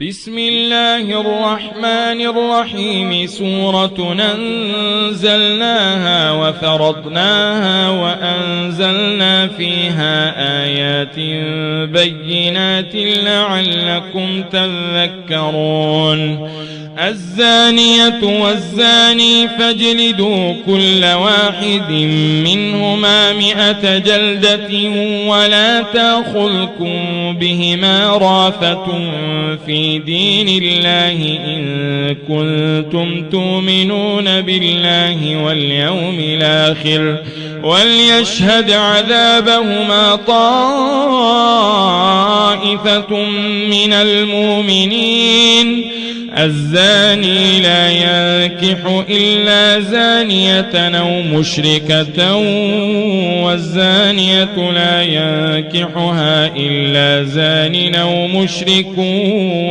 بسم الله الرحمن الرحيم سورة أنزلناها وفرضناها وأنزلنا فيها آيات بينات لعلكم تذكرون الزانية والزاني فاجلدوا كل واحد منهما 100 جلدة ولا تأخذكم بهما رافة في دين الله إن كنتم تؤمنون بالله واليوم الآخر وليشهد عذابهما طائفة من المؤمنين الزاني لا ينكح إلا زانية أو مشركة والزانية لا ينكحها إلا زان أو مشرك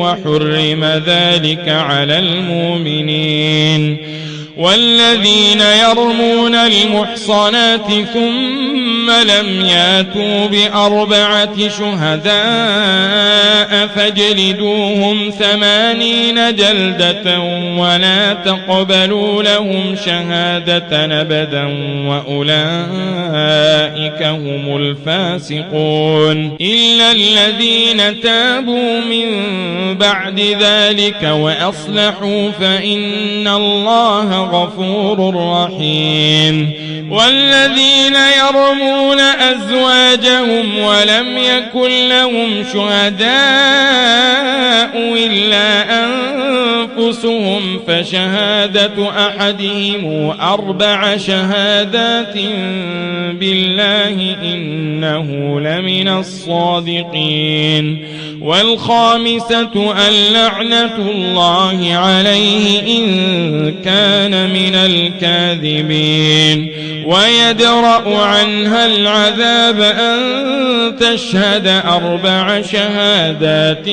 وحرم ذلك على المؤمنين والذين يرمون المحصنات ثم لم ياتوا ب4 شهداء فاجلدوهم 80 جلدة ولا تقبلوا لهم شهادة أبدا وأولئك هم الفاسقون إلا الذين تابوا من بعد ذلك وأصلحوا فإن الله غفور رحيم والذين يرمون أزواجهم ولم يكن لهم شهداء إلا أنفسهم فشهادة أحدهم 4 شهادات بالله إنه لمن الصادقين والخامسة اللعنة الله عليه إن كان من الكاذبين ويدرأ عنها العذاب أن تشهد 4 شهادات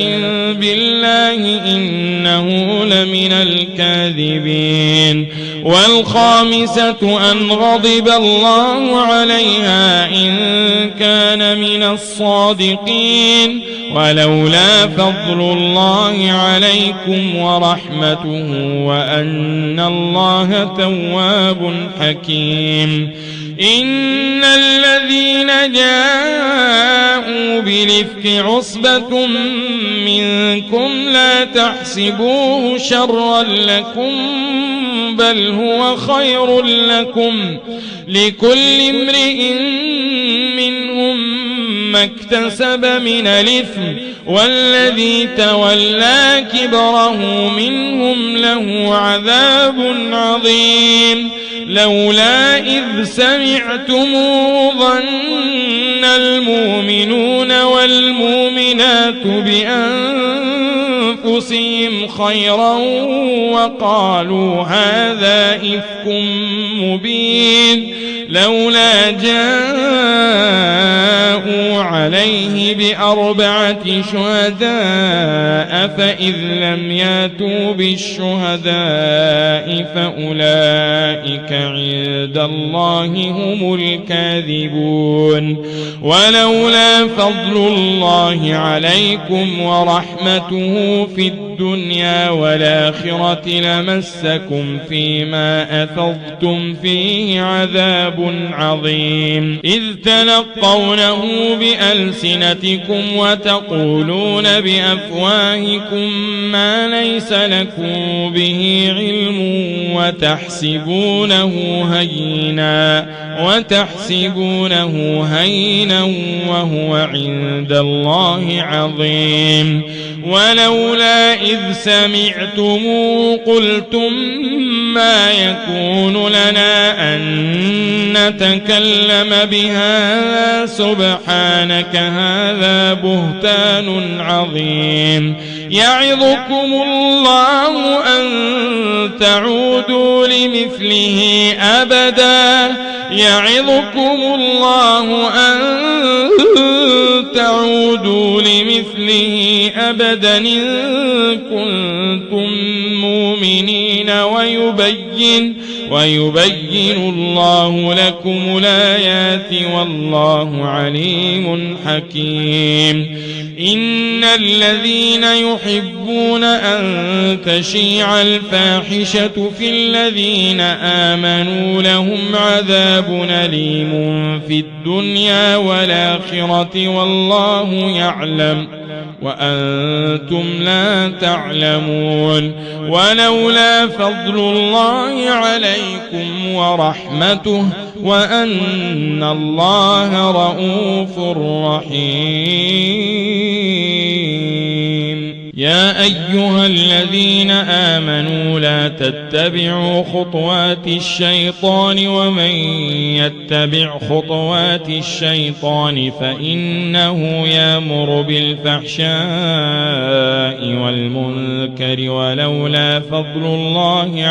بالله إنه لمن الكاذبين والخامسة أن غضب الله عليها إن كان من الصادقين ولولا فضل الله عليكم ورحمته وأن الله تواب حكيم إن الذين جاءوا بالإفك عصبة منكم لا تحسبوه شرا لكم بل هو خير لكم لكل امرئ منهم ما اكتسب من الإثم والذي تولى كبره منهم له عذاب عظيم لولا إذ سمعتموه ظن المؤمنون والمؤمنات بأنفسهم خيرا وقالوا هذا إفك مبين لولا جاءوا عليه ب4 شهداء فإذ لم ياتوا بالشهداء فأولئك عند الله هم الكاذبون ولولا فضل الله عليكم ورحمته في الدنيا والآخرة لمسكم فيما أفضتم فيه عذاب عظيم إذ تلقونه بألسنتكم وتقولون بأفواهكم ما ليس لكم به علم وتحسبونه هينا وهو عند الله عظيم ولولا إذ سمعتموه قلتم ما يكون لنا أن نتكلم بهذا سبحانك هذا بهتان عظيم يعظكم الله أن تعودوا لمثله أبدا يعظكم الله أن تعودوا لمثله أبدا إن كنتم مؤمنين ويبين الله لكم الآيات والله عليم حكيم. إن الذين يحبون أن تشيع الفاحشة في الذين آمنوا لهم عذاب أليم في الدنيا والآخرة والله يعلم وأنتم لا تعلمون. ولولا فضل الله عليكم ورحمته وأن الله رؤوف رحيم. يا أيها الذين آمنوا لا تتبعوا خطوات الشيطان ومن يتبع خطوات الشيطان فإنه يأمر بالفحشاء والمنكر ولولا فضل الله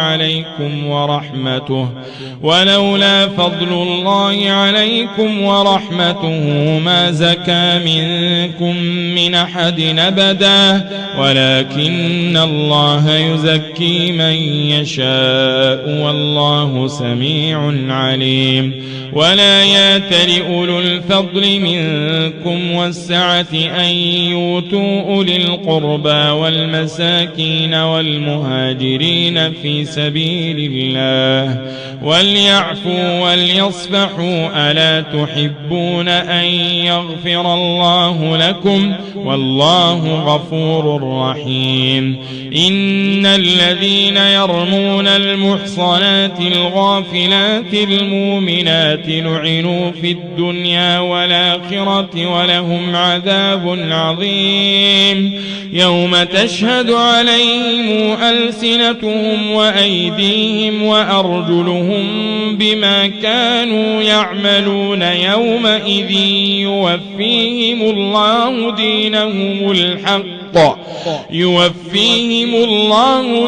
عليكم ورحمته ما زكى منكم من أحد أبدا ولكن الله يزكي من يشاء والله سميع عليم. ولا يأتل أولو الفضل منكم والسعة أن يؤتوا أولي القربى والمساكين والمهاجرين في سبيل الله وليعفوا وليصفحوا ألا تحبون أن يغفر الله لكم والله غفور رحيم. إن الذين يرمون المحصنات الغافلات المؤمنات لعنوا في الدنيا والآخرة ولهم عذاب عظيم. يوم تشهد عليهم ألسنتهم وأيديهم وأرجلهم بما كانوا يعملون يومئذ يوفيهم الله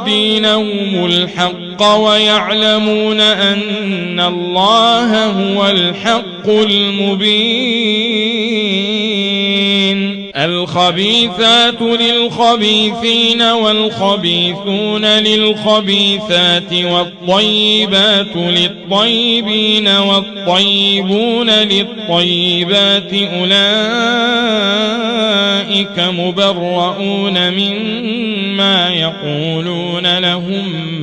دينهم الحق ويعلمون أن الله هو الحق المبين. الخبيثات للخبيثين والخبيثون للخبيثات والطيبات للطيبين والطيبون للطيبات أولئك مبرؤون مما يقولون لهم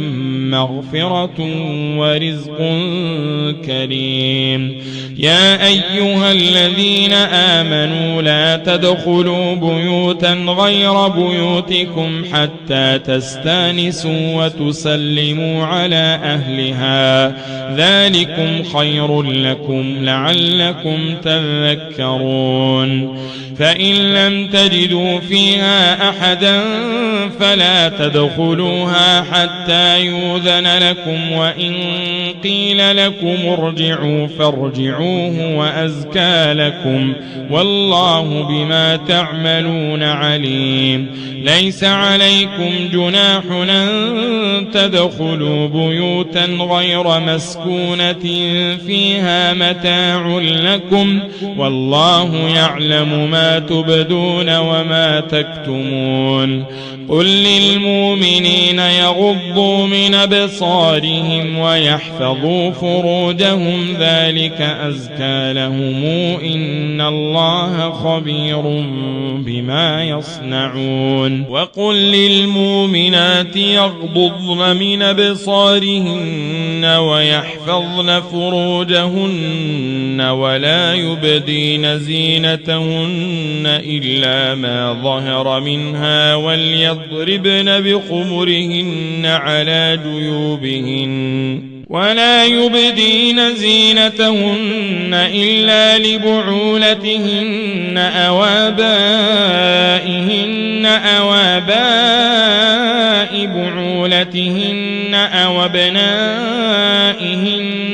مغفرة ورزق كريم. يا أيها الذين آمنوا لا تدخلوا بيوتا غير بيوتكم حتى تستانسوا وتسلموا على أهلها ذلكم خير لكم لعلكم تذكرون. فإن لم تجدوا فيها أحدا فلا تدخلوها حتى يؤذن لكم وإن قيل لكم ارجعوا فارجعوه وأزكى لكم والله بما تعملون عليم. ليس عليكم جناح أن تدخلوا بيوتا غير مسكونة فيها متاع لكم والله يعلم ما تبدون وما تكتمون. قل للمؤمنين يغضوا من أبصارهم ويحفظوا فروجهم ذلك أزكى لهم إن الله خبير بما يصنعون. وقل للمؤمنات يغضضن من أبصارهن ويحفظن فروجهن ولا يبدين زينتهن إلا ما ظهر منها وليضربن بخمرهن على جيوبهن ولا يبدين زينتهن إلا لبعولتهن أو آباء بعولتهن أو أبنائهن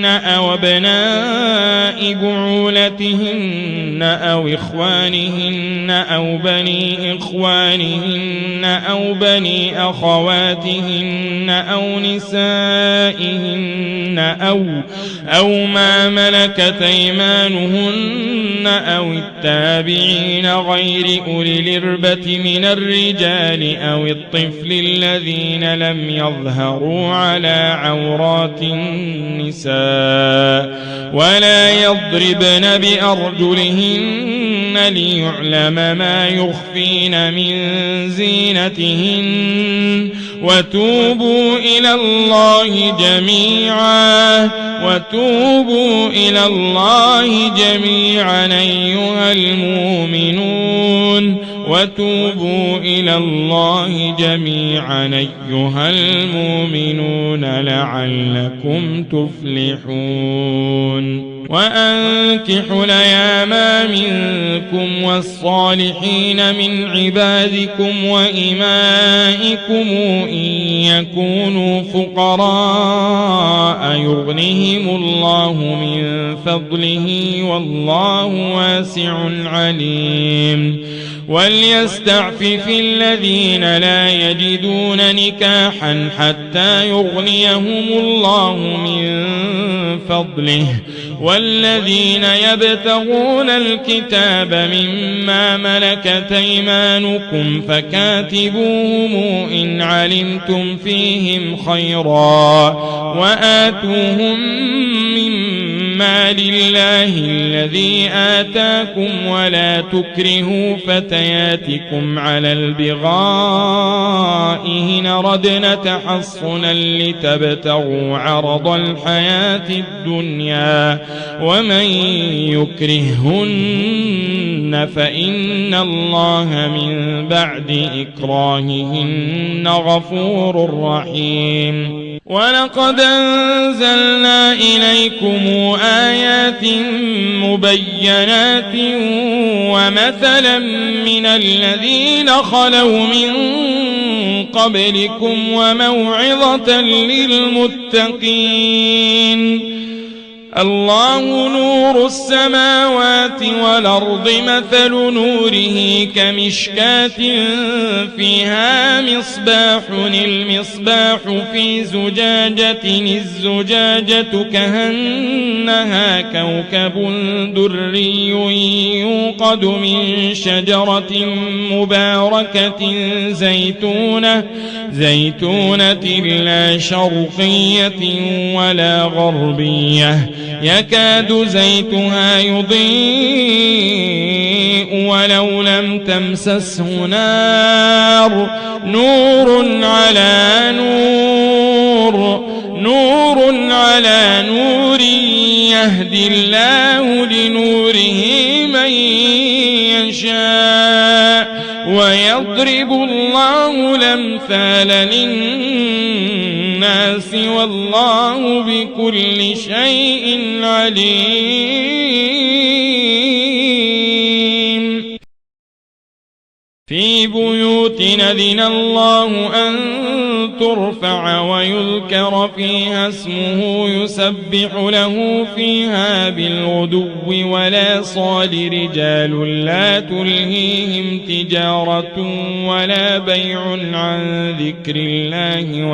أو أبناء بعولتهن أو إخوانهن أو بني إخوانهن أو بني أخواتهن أو نسائهن أو ما ملكت أيمانهن أو التابعين غير أولي الإربة من الرجال أو الطفل الذين لم يظهروا على عورات النساء ولا يضربن بأرجلهن ليعلم ما يخفين من زينتهن وتوبوا إلى الله جميعا أيها المؤمنون لعلكم تفلحون وأنكحوا الأيام منكم والصالحين من عبادكم وإمائكم إن يكونوا فقراء يغنهم الله من فضله والله واسع عليم وليستعفف الذين لا يجدون نكاحا حتى يغنيهم الله من فضله والذين يبتغون الكتاب مما ملكت أيمانكم فكاتبوهم إن علمتم فيهم خيرا وآتوهم مما لله الذي آتاكم ولا تكرهوا فتياتكم على البغاء إن ردنا تحصنا لتبتغوا عرض الحياة الدنيا ومن يكرهن فإن الله من بعد إكراههن غفور رحيم ولقد أنزلنا إليكم آيات مبينات ومثلا من الذين خلوا من قبلكم وموعظة للمتقين الله نور السماوات والأرض مثل نوره كمشكاة فيها مصباح المصباح في زجاجة الزجاجة كأنها كوكب دري يوقد من شجرة مباركة زيتونة لا شرقية ولا غربية يكاد زيتها يضيء ولو لم تمسسه نار نور على نور يهدي الله لنوره من يشاء ويضرب الله الأمثال للناس والله بكل شيء عليم في بيوت أذن الله أن ترفع ويذكر فيها اسمه يسبح له فيها بالغدو ولا صال رجال لا تلهيهم تجارة ولا بيع عن ذكر الله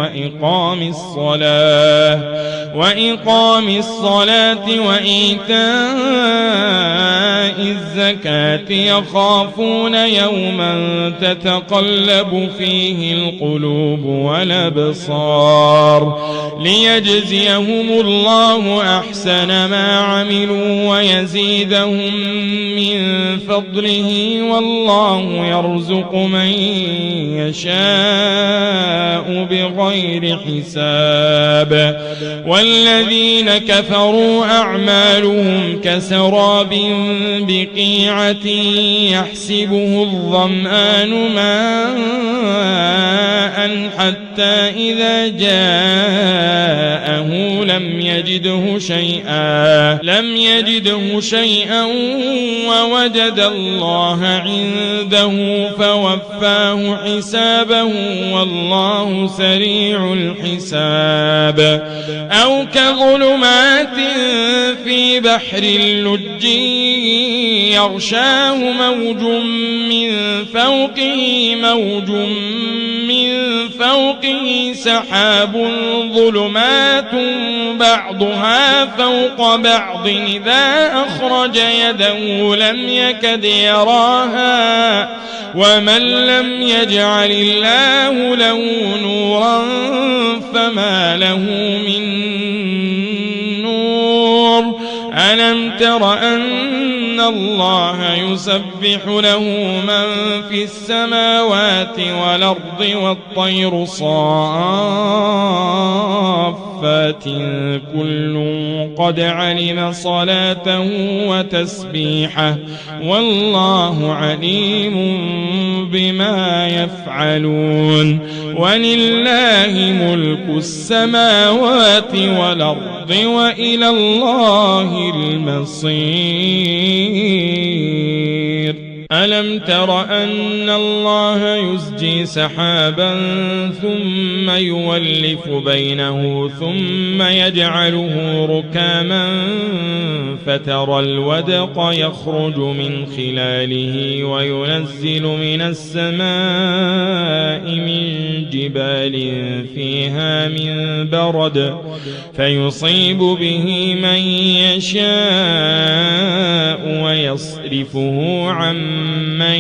وإقام الصلاة وإيتاء الزكاة يخافون يوما تتقلب فيه القلوب والأبصار ليجزيهم الله أحسن ما عملوا ويزيدهم من فضله والله يرزق من يشاء بغير حساب والذين كفروا أعمالهم كسراب بقيعة يحسبه الظمآن ماء أسفا حتى إذا جاءه لم يجده شيئا ووجد الله عنده فوفاه حسابه والله سريع الحساب. أو كظلمات في بحر اللج يغشاه موج من فوقه سحاب ظلمات بعضها فوق بعض إذا أخرج يده لم يكد يراها ومن لم يجعل الله له نورا فما له من نور. ألم تر أن الله يسبح له من في السماوات والأرض والطير صافات كل قد علم صلاته وتسبيحه والله عليم بما يفعلون. ولله ملك السماوات والأرض وإلى الله المصير. ألم تر أن الله يزجي سحابا ثم يولف بينه ثم يجعله ركاما فترى الودق يخرج من خلاله وينزل من السماء من جبال فيها من برد فيصيب به من يشاء ويصرفه عن من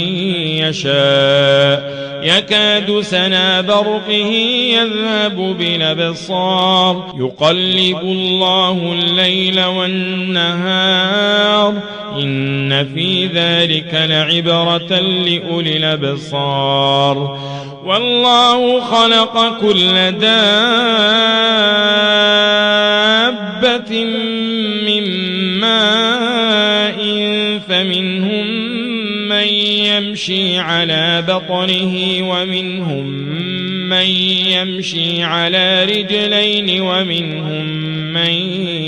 يشاء يكاد سنا برقه يذهب بالأبصار يقلب الله الليل والنهار إن في ذلك لعبرة لأولي الأبصار. والله خلق كل دابة من ماء فمنهم من يمشي على بطنه ومنهم من يمشي على رجلين ومنهم من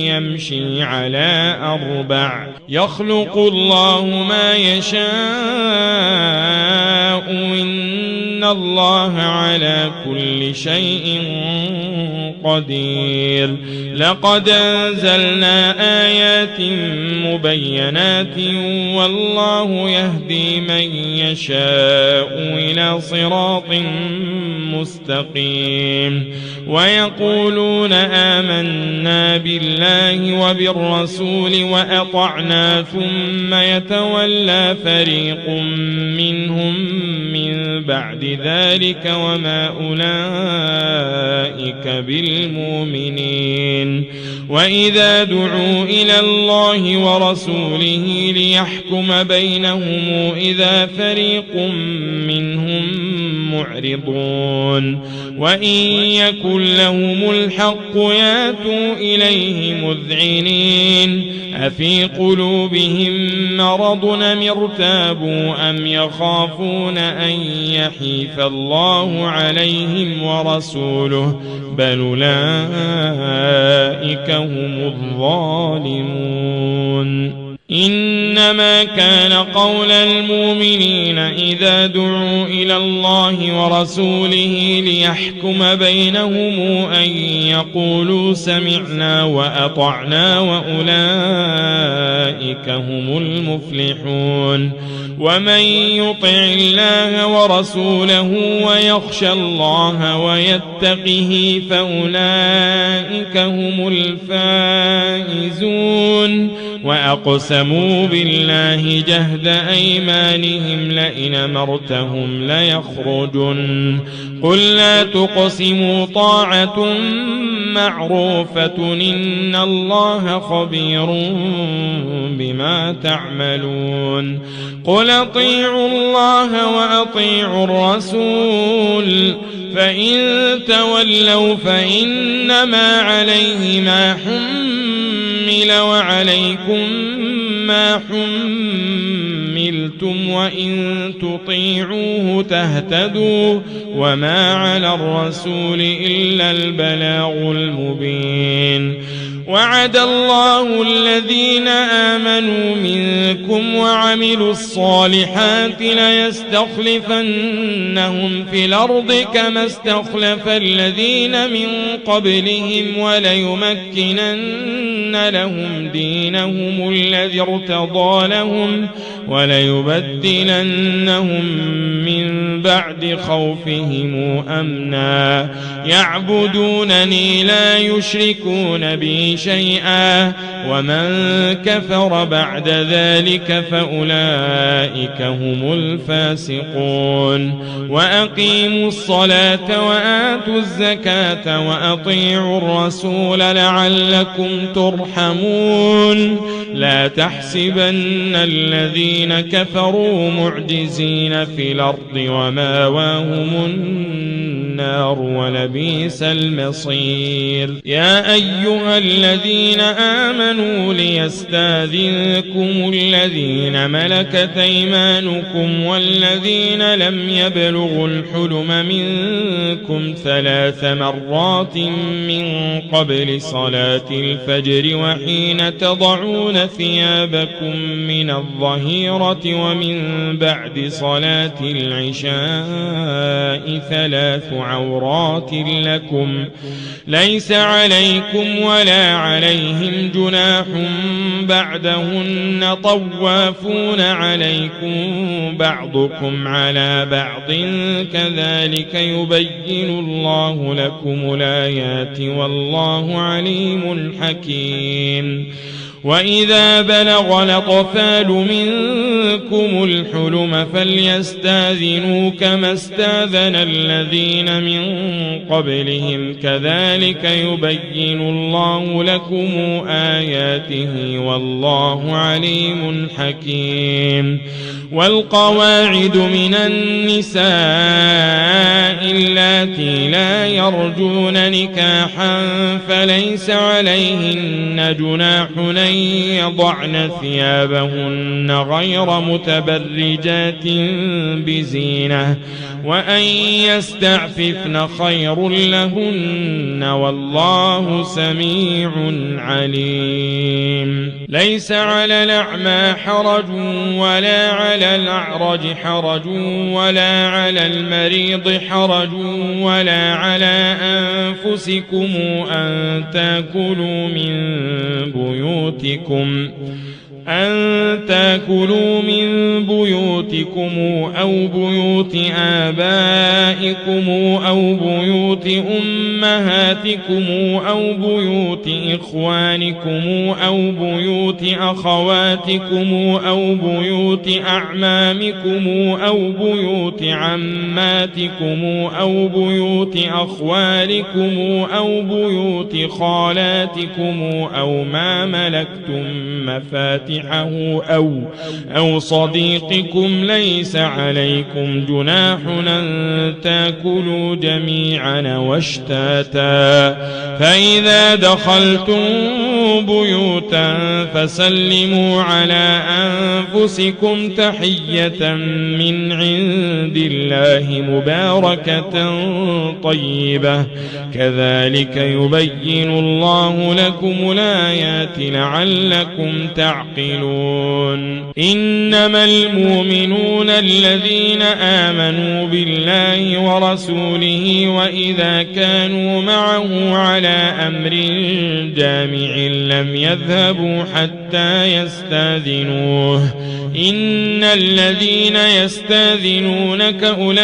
يمشي على أربع يخلق الله ما يشاء إن الله على كل شيء قدير. لقد أنزلنا آيات مبينات والله يهدي من يشاء إلى صراط مستقيم. ويقولون آمنا بالله وبالرسول وأطعنا ثم يتولى فريق منهم من بعد ذلك وما أولئك بالمؤمنين. وإذا دعوا إلى الله ورسوله ليحكم بينهم إذا فريق منهم معرضون وإن يكن لهم الحق ياتوا إليه مذعنين أفي قلوبهم مرض أم ارتابوا أم يخافون أن يحيف الله عليهم ورسوله بل أولئك هم الظالمون. إنما كان قول المؤمنين إذا دعوا إلى الله ورسوله ليحكم بينهم أن يقولوا سمعنا وأطعنا وأولئك هم المفلحون. ومن يطع الله ورسوله ويخشى الله ويتقه فأولئك هم الفائزون. وأقسموا بالله جهد أيمانهم لئن أمرتهم ليخرجن قل لا تقسموا طاعة معروفة إن الله خبير بما تعملون. قل أطيعوا الله وأطيعوا الرسول فإن تولوا فإنما عليه ما حمل وعليكم ما حملتم حملتم وإن تطيعوه تهتدوا وما على الرسول إلا البلاغ المبين وعد الله الذين آمنوا منكم وعملوا الصالحات ليستخلفنهم في الأرض كما استخلف الذين من قبلهم وليمكنن لهم دينهم الذي ارتضى لهم وليبدلنهم من بعد خوفهم أمنا يعبدونني لا يشركون بي شيئا ومن كفر بعد ذلك فأولئك هم الفاسقون وأقيموا الصلاة وآتوا الزكاة وأطيعوا الرسول لعلكم ترحمون لا تحسبن الذين كفروا معجزين في الأرض ومأواهم النار ولبئس المصير يا أيها الذين آمنوا ليستأذنكم الذين ملكت أيمانكم والذين لم يبلغوا الحلم منكم 3 مرات من قبل صلاة الفجر وحين تضعون ثيابكم من الظهيرة ومن بعد صلاة العشاء 3 عورات لكم ليس عليكم ولا عليهم جناح بعدهن طوافون عليكم بعضكم على بعض كذلك يبين الله لكم الآيات والله عليم حكيم وإذا بلغ الأطفال منكم الحلم فليستأذنوا كما استأذن الذين من قبلهم كذلك يبين الله لكم آياته والله عليم حكيم والقواعد من النساء اللاتي لا يرجون نكاحا فليس عليهن جناح أن يضعن ثيابهن غير متبرجات بزينة وأن يستعففن خير لهن والله سميع عليم ليس على الأعمى حرج ولا على الأعرج حرج ولا على المريض حرج ولا على أنفسكم أن تأكلوا من بيوتكم أو بيوت آبائكم أو بيوت أمهاتكم أو بيوت إخوانكم أو بيوت أخواتكم أو بيوت أعمامكم أو بيوت عماتكم أو بيوت أخوالكم أو بيوت خالاتكم أو ما ملكتم مفاتحه أو صديقكم ليس عليكم جناح أن تأكلوا جميعا واشتاتا فإذا دخلتم بيوتا فسلموا على أنفسكم تحية من عند الله مباركة طيبة كذلك يبين الله لكم الآيات لعلكم تعقلون إنما المؤمنون الذين آمنوا بالله ورسوله وإذا كانوا معه على أمر جامع لم يذهبوا حتى يستأذنوه إن الذين يستأذنونك أولئك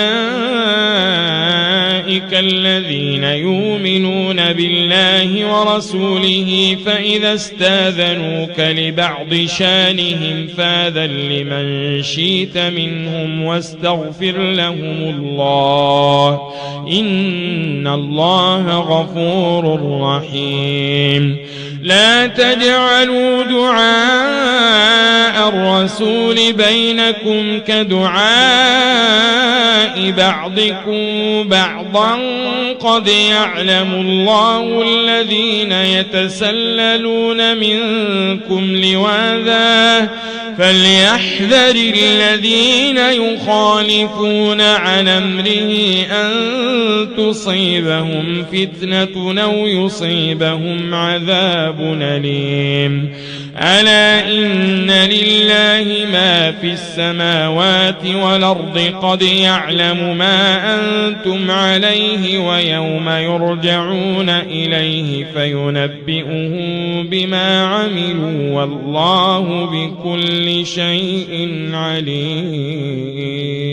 الذين يؤمنون بالله ورسوله فإذا استأذنوك لبعض شانهم فأذن لمن شئت منهم واستغفر لهم الله إن الله غفور رحيم لا تجعلوا دعاء الرسول بينكم كدعاء بعضكم بعضا قد يعلم الله الذين يتسللون منكم لواذا فليحذر الذين يخالفون عن أمره أن تصيبهم فتنة أو يصيبهم عذاب أليم ألا إن لله ما في السماوات والأرض قد يعلم ما أنتم عليه ويوم يرجعون إليه فينبئهم بما عملوا والله بكل شيء عليم.